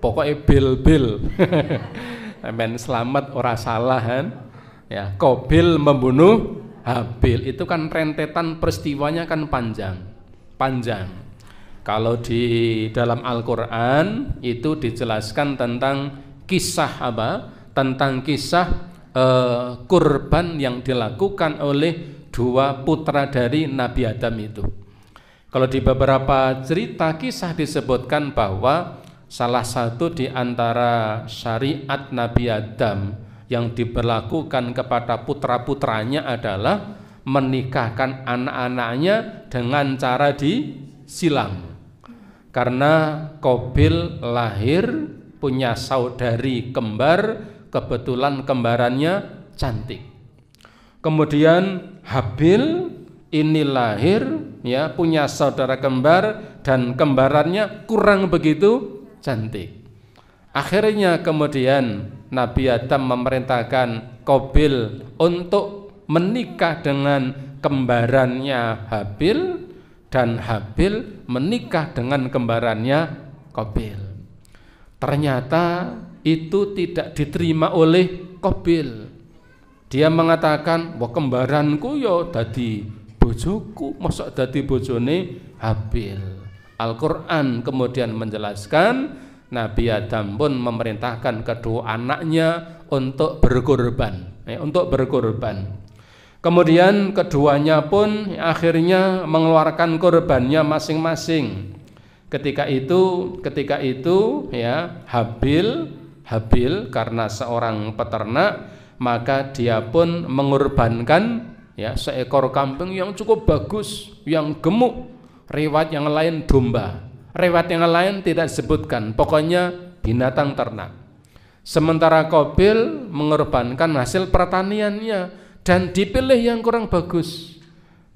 Pokoknya bil. Men selamat ora salah kan? Ya, Qabil membunuh Habil, itu kan rentetan peristiwanya kan panjang. Kalau di dalam Al-Qur'an itu dijelaskan tentang kisah tentang kisah kurban yang dilakukan oleh dua putra dari Nabi Adam itu. Kalau di beberapa cerita kisah disebutkan bahwa salah satu di antara syariat Nabi Adam yang diberlakukan kepada putra-putranya adalah menikahkan anak-anaknya dengan cara disilang. Karena Qabil lahir punya saudari kembar, kebetulan kembarannya cantik. Kemudian Habil ini lahir ya punya saudara kembar dan kembarannya kurang begitu cantik. Akhirnya kemudian Nabi Adam memerintahkan Qabil untuk menikah dengan kembarannya Habil dan Habil menikah dengan kembarannya Qabil. Ternyata itu tidak diterima oleh Qabil. Dia mengatakan, wah kembaranku yo dadi bojoku, mosok dadi bojone Habil. Al-Quran kemudian menjelaskan, Nabi Adam pun memerintahkan kedua anaknya untuk berkorban, Kemudian keduanya pun akhirnya mengeluarkan korbannya masing-masing. Ketika itu ya Habil karena seorang peternak, maka dia pun mengorbankan ya seekor kambing yang cukup bagus, yang gemuk. Riwayat yang lain domba, riwayat yang lain tidak disebutkan, pokoknya binatang ternak. Sementara Qabil mengorbankan hasil pertaniannya dan dipilih yang kurang bagus.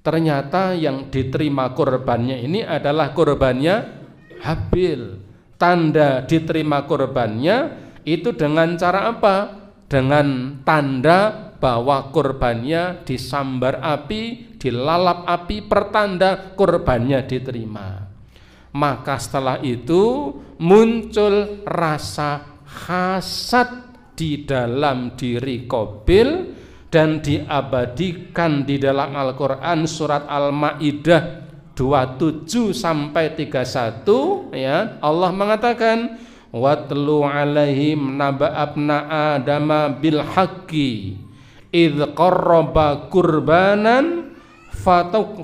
Ternyata yang diterima korbannya ini adalah korbannya Habil. Tanda diterima korbannya itu dengan cara apa? Dengan tanda bahwa korbannya disambar api, dilalap api, pertanda korbannya diterima. Maka setelah itu muncul rasa hasad di dalam diri Qabil dan diabadikan di dalam Al-Quran surat Al-Maidah 27 sampai 31 ya. Allah mengatakan watlu alaihim naba abna adama bil haqqi idh qarraba qurbanan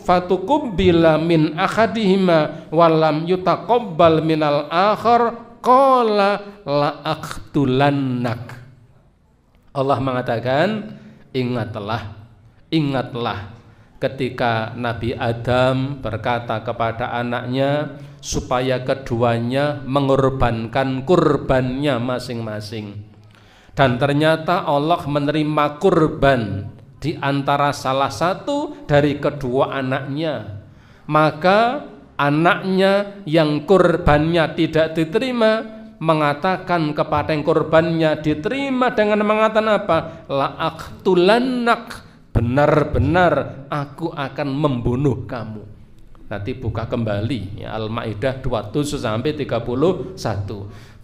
fatukubbila min ahadihima walam yutaqabbal minal akhar qala la aqtulannak. Allah mengatakan ingatlah ketika Nabi Adam berkata kepada anaknya supaya keduanya mengorbankan kurbannya masing-masing. Dan ternyata Allah menerima kurban di antara salah satu dari kedua anaknya. Maka anaknya yang kurbannya tidak diterima mengatakan kepada yang kurbannya diterima dengan mengatakan apa? La'aqtulannak, benar-benar aku akan membunuh kamu. Nanti buka kembali ya, Al-Maidah 27 sampai 31.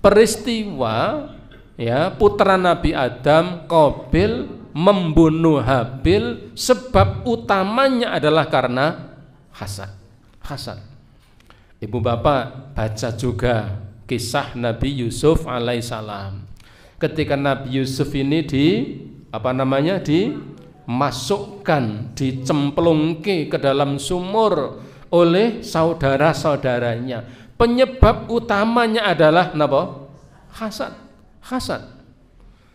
Peristiwa ya putra Nabi Adam Qabil membunuh Habil sebab utamanya adalah karena hasad. Ibu bapak baca juga kisah Nabi Yusuf alaihissalam. Ketika Nabi Yusuf ini dimasukkan, dicemplungke ke dalam sumur oleh saudara-saudaranya. Penyebab utamanya adalah napa? Hasad.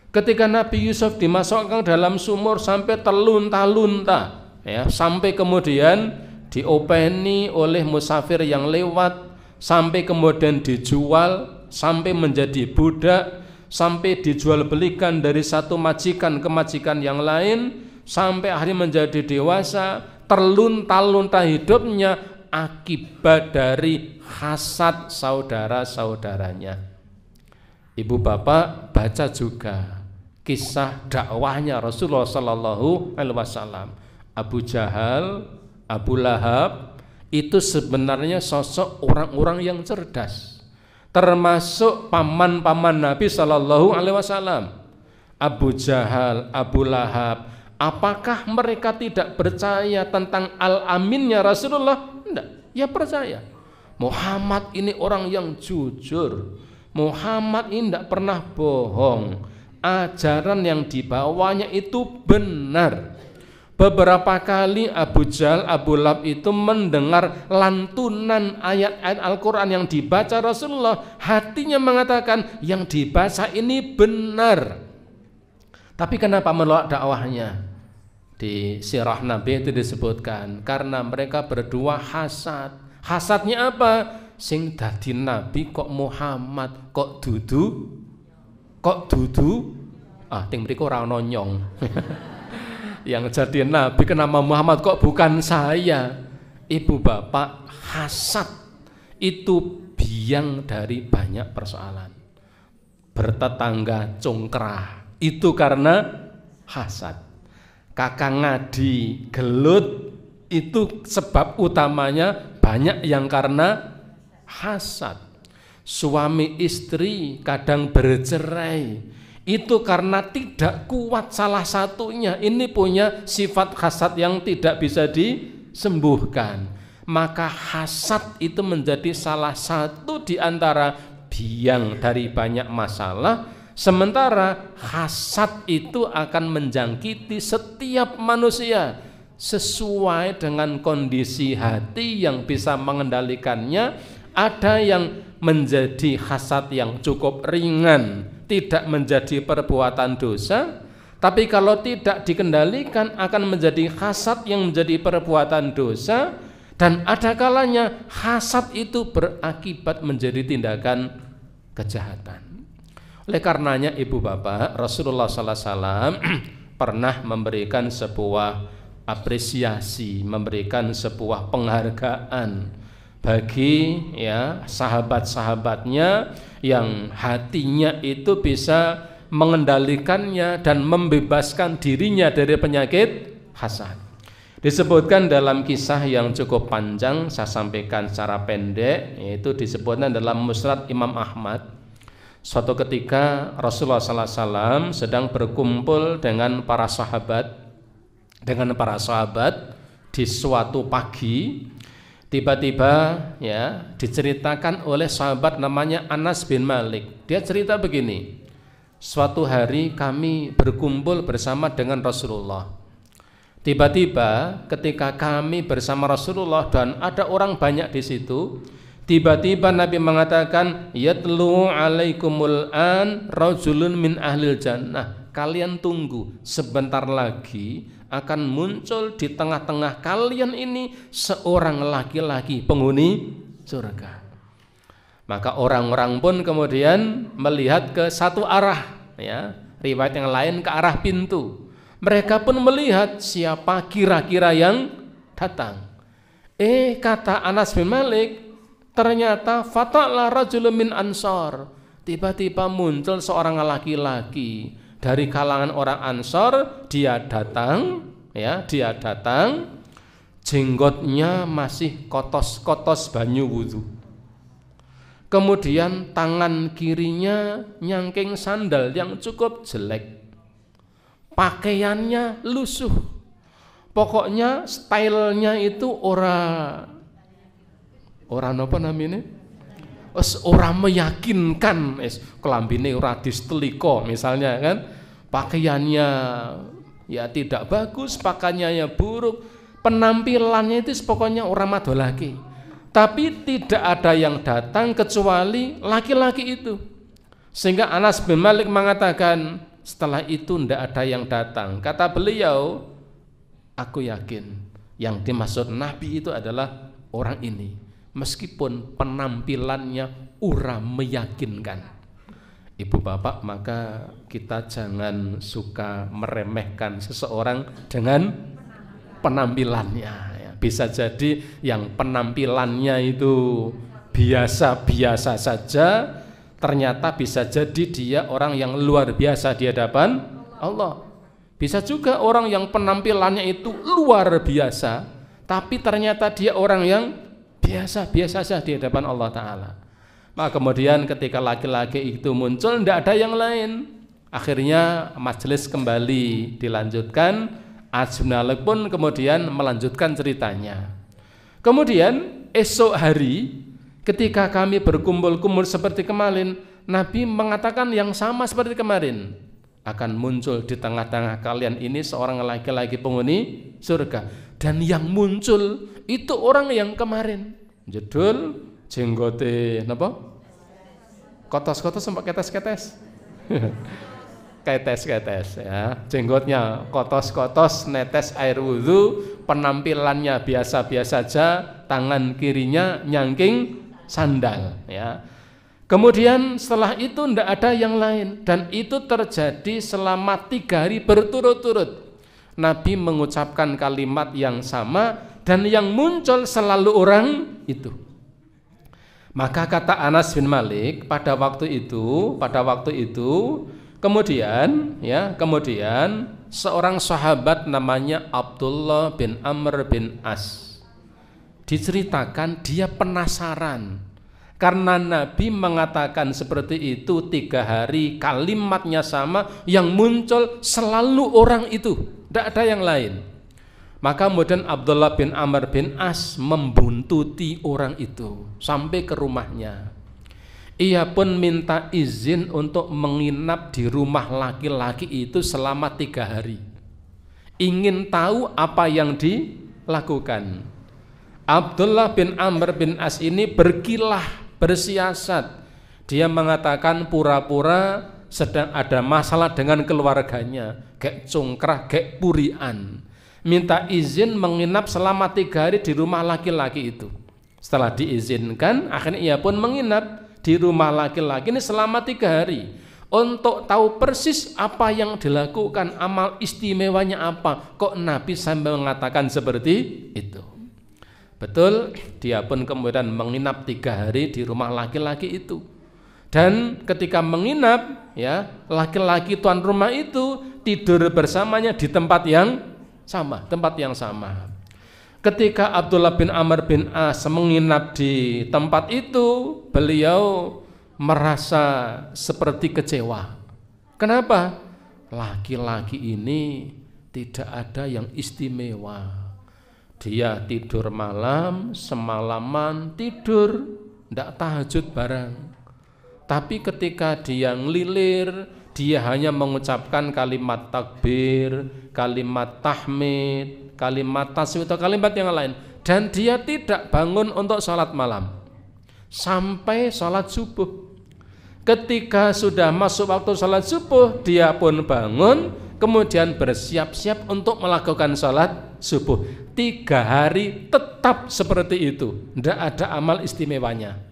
Ketika Nabi Yusuf dimasukkan dalam sumur sampai terlunta-lunta ya, sampai kemudian diopeni oleh musafir yang lewat, sampai kemudian dijual, sampai menjadi budak, sampai dijual belikan dari satu majikan ke majikan yang lain, sampai akhirnya menjadi dewasa, terlunta-lunta hidupnya akibat dari hasad saudara-saudaranya. Ibu bapak baca juga kisah dakwahnya Rasulullah Sallallahu Alaihi Wasallam. Abu Jahal, Abu Lahab itu sebenarnya sosok orang-orang yang cerdas, termasuk paman-paman Nabi Sallallahu Alaihi Wasallam. Abu Jahal, Abu Lahab, apakah mereka tidak percaya tentang al-aminnya Rasulullah? Tidak, ya percaya. Muhammad ini orang yang jujur, Muhammad ini tidak pernah bohong. ajaran yang dibawanya itu benar. Beberapa kali Abu Jahal, Abu Lahab itu mendengar lantunan ayat-ayat Al-Quran yang dibaca Rasulullah, hatinya mengatakan yang dibaca ini benar. Tapi kenapa menolak dakwahnya? Di sirah Nabi itu disebutkan karena mereka berdua hasad. Hasadnya apa? Sing dadi Nabi kok Muhammad, kok dudu ting mriku ora ono nyong. Yang jadi Nabi kenapa Muhammad kok bukan saya? Ibu bapak, hasad itu biang dari banyak persoalan. Bertetangga congkrah itu karena hasad. Kakak ngadi gelut itu sebab utamanya banyak yang karena hasad. Suami istri kadang bercerai itu karena tidak kuat salah satunya. Ini punya sifat hasad yang tidak bisa disembuhkan. Maka hasad itu menjadi salah satu di antara biang dari banyak masalah. Sementara hasad itu akan menjangkiti setiap manusia sesuai dengan kondisi hati yang bisa mengendalikannya. Ada yang menjadi hasad yang cukup ringan, tidak menjadi perbuatan dosa. Tapi kalau tidak dikendalikan akan menjadi hasad yang menjadi perbuatan dosa. Dan ada kalanya hasad itu berakibat menjadi tindakan kejahatan. Oleh karenanya ibu bapak, Rasulullah SAW pernah memberikan sebuah apresiasi, memberikan sebuah penghargaan bagi ya sahabat-sahabatnya yang hatinya itu bisa mengendalikannya dan membebaskan dirinya dari penyakit hasad. Disebutkan dalam kisah yang cukup panjang, saya sampaikan secara pendek, yaitu disebutkan dalam Musnad Imam Ahmad. Suatu ketika Rasulullah SAW sedang berkumpul dengan para sahabat di suatu pagi. Tiba-tiba ya diceritakan oleh sahabat namanya Anas bin Malik. Dia cerita begini, suatu hari kami berkumpul bersama dengan Rasulullah. Tiba-tiba ketika kami bersama Rasulullah dan ada orang banyak di situ, tiba-tiba Nabi mengatakan, yatlu alaikumul an rajulun min ahlil jannah. Kalian tunggu, sebentar lagi akan muncul di tengah-tengah kalian ini seorang laki-laki penghuni surga. Maka orang-orang pun kemudian melihat ke satu arah, ya, riwayat yang lain ke arah pintu. Mereka pun melihat siapa kira-kira yang datang. Kata Anas bin Malik, ternyata fata'la rajulun min ansar. Tiba-tiba muncul seorang laki-laki dari kalangan orang Ansor. Dia datang, jenggotnya masih kotos-kotos banyu wudu. Kemudian tangan kirinya nyangking sandal yang cukup jelek. Pakaiannya lusuh. Pokoknya stylenya itu orang apa namanya? Orang meyakinkan, kelambine ora disteliko misalnya kan, pakaiannya ya tidak bagus, pakaiannya buruk, penampilannya itu pokoknya orang madolaki. Tapi tidak ada yang datang kecuali laki-laki itu. Sehingga Anas bin Malik mengatakan, setelah itu tidak ada yang datang. Kata beliau, aku yakin yang dimaksud Nabi itu adalah orang ini. Meskipun penampilannya ura meyakinkan. Ibu bapak, maka kita jangan suka meremehkan seseorang dengan penampilannya. Bisa jadi yang penampilannya itu biasa-biasa saja, ternyata bisa jadi dia orang yang luar biasa di hadapan Allah. Bisa juga orang yang penampilannya itu luar biasa, tapi ternyata dia orang yang biasa-biasa saja di hadapan Allah Ta'ala. Maka kemudian ketika laki-laki itu muncul, tidak ada yang lain. Akhirnya majelis kembali dilanjutkan. As-Sunnah pun kemudian melanjutkan ceritanya. Kemudian esok hari ketika kami berkumpul-kumpul seperti kemarin, Nabi mengatakan yang sama seperti kemarin. akan muncul di tengah-tengah kalian ini seorang laki-laki penghuni surga. Dan yang muncul itu orang yang kemarin jedul jenggote napa? Kotos-kotos sampai ketes-ketes. Ketes-ketes ya. Jenggotnya kotos-kotos, netes air wudhu, penampilannya biasa-biasa saja, tangan kirinya nyangking sandal ya. Kemudian setelah itu tidak ada yang lain, dan itu terjadi selama 3 hari berturut-turut. Nabi mengucapkan kalimat yang sama dan yang muncul selalu orang itu. Maka kata Anas bin Malik pada waktu itu kemudian seorang sahabat namanya Abdullah bin Amr bin As, diceritakan dia penasaran karena Nabi mengatakan seperti itu 3 hari, kalimatnya sama, yang muncul selalu orang itu, tidak ada yang lain. Maka kemudian Abdullah bin Amr bin As membuntuti orang itu sampai ke rumahnya. Ia pun minta izin untuk menginap di rumah laki-laki itu selama 3 hari. Ingin tahu apa yang dilakukan. Abdullah bin Amr bin As ini berkilah, bersiasat. Dia mengatakan pura-pura sedang ada masalah dengan keluarganya, gek congkrah, gek purian. Minta izin menginap selama 3 hari di rumah laki-laki itu. Setelah diizinkan, akhirnya ia pun menginap di rumah laki-laki ini selama 3 hari untuk tahu persis apa yang dilakukan, amal istimewanya apa. Kok Nabi sampai mengatakan seperti itu? Betul, dia pun kemudian menginap 3 hari di rumah laki-laki itu. Dan ketika menginap, ya, laki-laki tuan rumah itu tidur bersamanya di tempat yang sama. Ketika Abdullah bin Amr bin As menginap di tempat itu, beliau merasa seperti kecewa. Kenapa? Laki-laki ini tidak ada yang istimewa. Dia tidur malam, semalaman tidur, tidak tahajud bareng. Tapi ketika dia ngelilir, dia hanya mengucapkan kalimat takbir, kalimat tahmid, kalimat tasbih atau kalimat yang lain, dan dia tidak bangun untuk sholat malam sampai sholat subuh. Ketika sudah masuk waktu sholat subuh, dia pun bangun, kemudian bersiap-siap untuk melakukan sholat subuh. 3 hari tetap seperti itu, tidak ada amal istimewanya.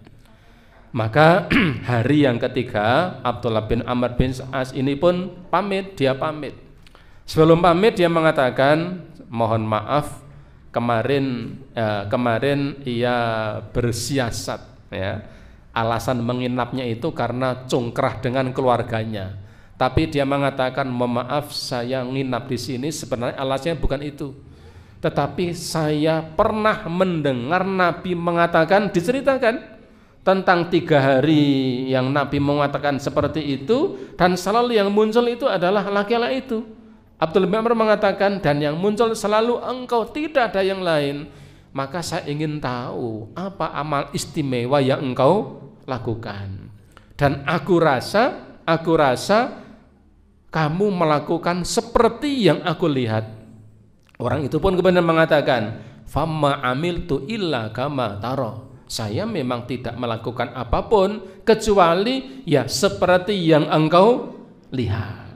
Maka hari yang ketiga, Abdullah bin Amr bin As ini pun dia pamit. Sebelum pamit dia mengatakan, mohon maaf, kemarin ia bersiasat, ya. Alasan menginapnya itu karena congkrah dengan keluarganya. Tapi dia mengatakan, mohon maaf, saya nginap di sini sebenarnya alasannya bukan itu. Tetapi saya pernah mendengar Nabi mengatakan, diceritakan tentang 3 hari yang Nabi mengatakan seperti itu, dan selalu yang muncul itu adalah laki-laki itu. Abdullah bin Amr mengatakan, dan yang muncul selalu engkau, tidak ada yang lain. Maka saya ingin tahu apa amal istimewa yang engkau lakukan. Dan aku rasa kamu melakukan seperti yang aku lihat. Orang itu pun kemudian mengatakan, famma amiltu illa kama taro. Saya memang tidak melakukan apapun kecuali ya seperti yang engkau lihat.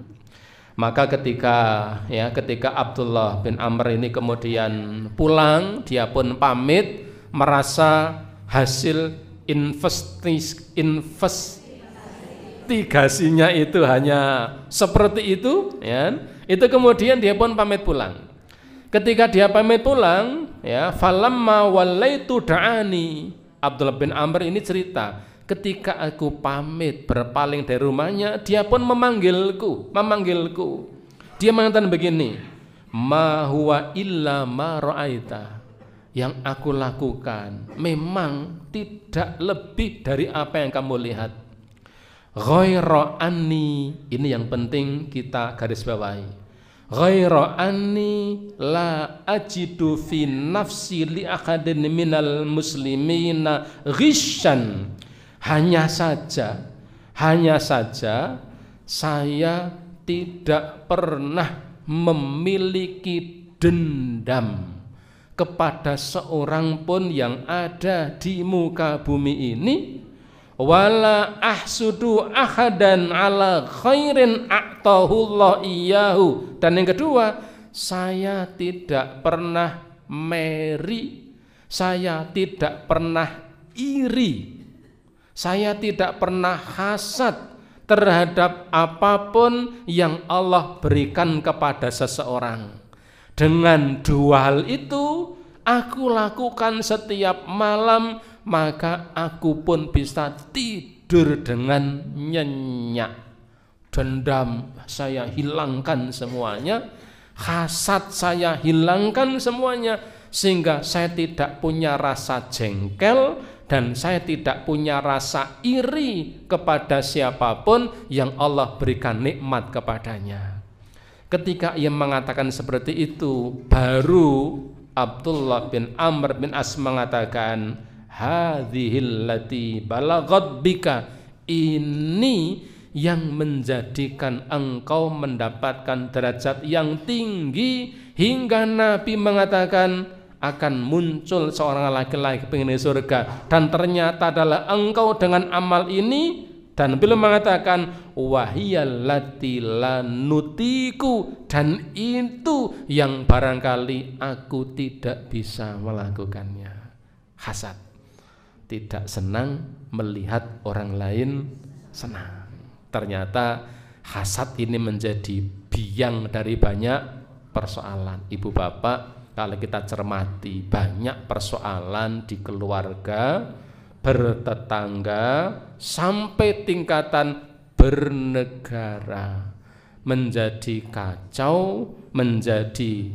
Maka ketika Abdullah bin Amr ini kemudian pulang, dia pun pamit, merasa hasil investigasinya itu hanya seperti itu, ya. Itu kemudian dia pun pamit pulang. Ketika dia pamit pulang, ya, falamma wallaitu da'ani. Abdullah bin Amr ini cerita, ketika aku pamit berpaling dari rumahnya, dia pun memanggilku. Dia mengatakan begini, ma huwa illa ma ra'aita. Yang aku lakukan memang tidak lebih dari apa yang kamu lihat. Ghaira anni, ini yang penting kita garis bawahi. Ghaira anni la ajidu fi nafsi li ahadin minal muslimina hanya saja saya tidak pernah memiliki dendam kepada seorang pun yang ada di muka bumi ini. Wala ahsudu ahadan ala khairin a'tahullah iyyahu. Dan yang kedua, saya tidak pernah meri, saya tidak pernah iri, saya tidak pernah hasad terhadap apapun yang Allah berikan kepada seseorang. Dengan dua hal itu aku lakukan setiap malam, maka aku pun bisa tidur dengan nyenyak. Dendam saya hilangkan semuanya, hasad saya hilangkan semuanya, sehingga saya tidak punya rasa jengkel dan saya tidak punya rasa iri kepada siapapun yang Allah berikan nikmat kepadanya. Ketika ia mengatakan seperti itu, baru Abdullah bin Amr bin As mengatakan, hadhil lati balagat bika, ini yang menjadikan engkau mendapatkan derajat yang tinggi, hingga Nabi mengatakan akan muncul seorang laki-laki penghuni surga, dan ternyata adalah engkau dengan amal ini. Dan beliau mengatakan wahiyal lati lanutiku, dan itu yang barangkali aku tidak bisa melakukannya. Hasad, tidak senang melihat orang lain senang. Ternyata hasad ini menjadi biang dari banyak persoalan. Ibu bapak, kalau kita cermati, banyak persoalan di keluarga, bertetangga, sampai tingkatan bernegara menjadi kacau, menjadi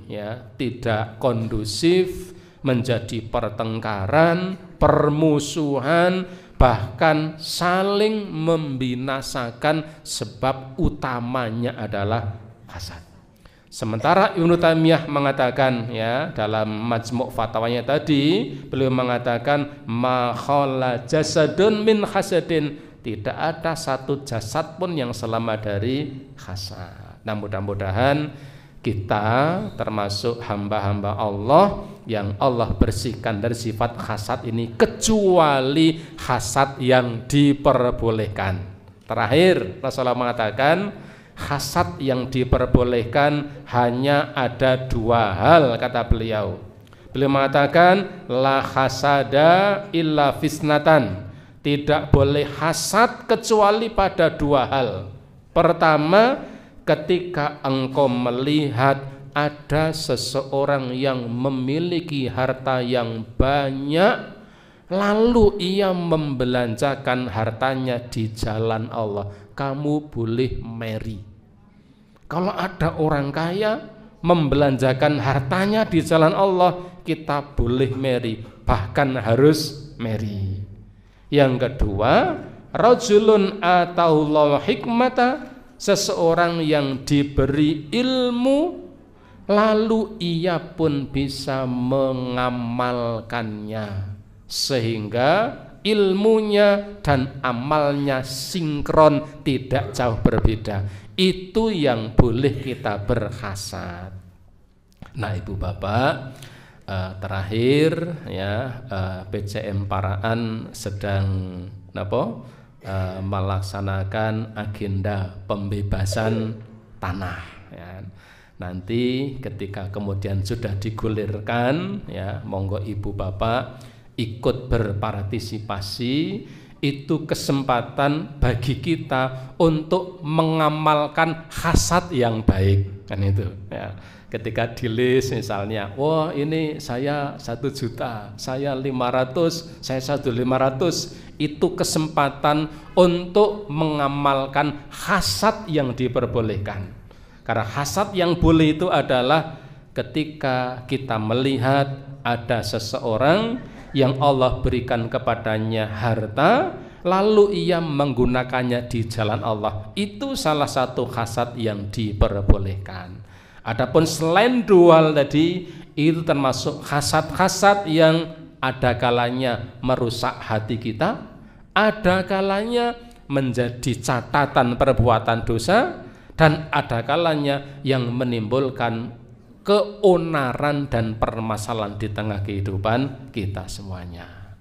tidak kondusif, menjadi pertengkaran, permusuhan, bahkan saling membinasakan, sebab utamanya adalah hasad. Sementara Ibnu Taimiyah mengatakan dalam Majmu' Fatwanya tadi, beliau mengatakan ma khala jasadun min hasadin, tidak ada satu jasad pun yang selamat dari hasad. Nah, mudah-mudahan kita termasuk hamba-hamba Allah yang Allah bersihkan dari sifat hasad ini, kecuali hasad yang diperbolehkan. Terakhir Rasulullah mengatakan hasad yang diperbolehkan hanya ada dua hal, kata beliau. Beliau mengatakan la hasada illa fisnatan, tidak boleh hasad kecuali pada dua hal. Pertama, ketika engkau melihat ada seseorang yang memiliki harta yang banyak, lalu ia membelanjakan hartanya di jalan Allah, kamu boleh meri. Kalau ada orang kaya membelanjakan hartanya di jalan Allah, kita boleh meri, bahkan harus meri. Yang kedua, rajulun atahullahu hikmata, seseorang yang diberi ilmu, lalu ia pun bisa mengamalkannya, sehingga ilmunya dan amalnya sinkron, tidak jauh berbeda. Itu yang boleh kita berhasad. Nah, ibu bapak, terakhir PCM Paraan sedang melaksanakan agenda pembebasan tanah. Nanti ketika kemudian sudah digulirkan, monggo ibu bapak ikut berpartisipasi. Itu kesempatan bagi kita untuk mengamalkan hasad yang baik, kan itu ketika di list misalnya, wah ini saya 1 juta, saya 500, saya 1.500, itu kesempatan untuk mengamalkan hasad yang diperbolehkan. Karena hasad yang boleh itu adalah ketika kita melihat ada seseorang yang Allah berikan kepadanya harta, lalu ia menggunakannya di jalan Allah. Itu salah satu hasad yang diperbolehkan. Adapun selain dua hal tadi, itu termasuk hasad-hasad yang ada kalanya merusak hati kita, ada kalanya menjadi catatan perbuatan dosa, dan ada kalanya yang menimbulkan keonaran dan permasalahan di tengah kehidupan kita semuanya.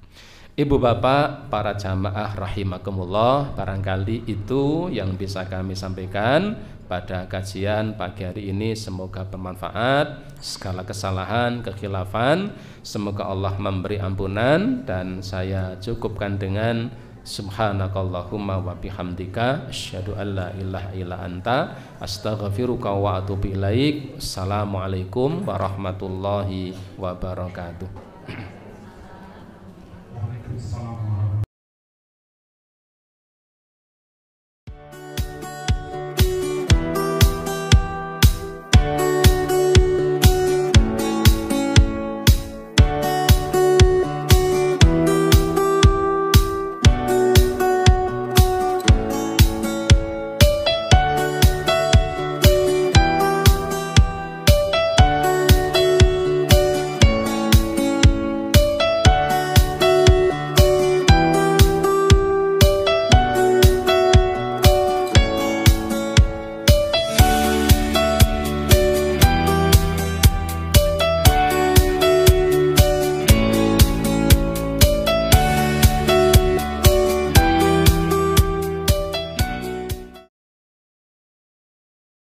Ibu bapak, para jamaah rahimakumullah, barangkali itu yang bisa kami sampaikan pada kajian pagi hari ini. Semoga bermanfaat. Segala kesalahan, kekhilafan, semoga Allah memberi ampunan, dan saya cukupkan dengan subhanakallahumma wa bihamdika asyhadu an la ilaha illa anta astaghfiruka wa atubu ilaik. Assalamualaikum warahmatullahi wabarakatuh. Waalaikumsalam.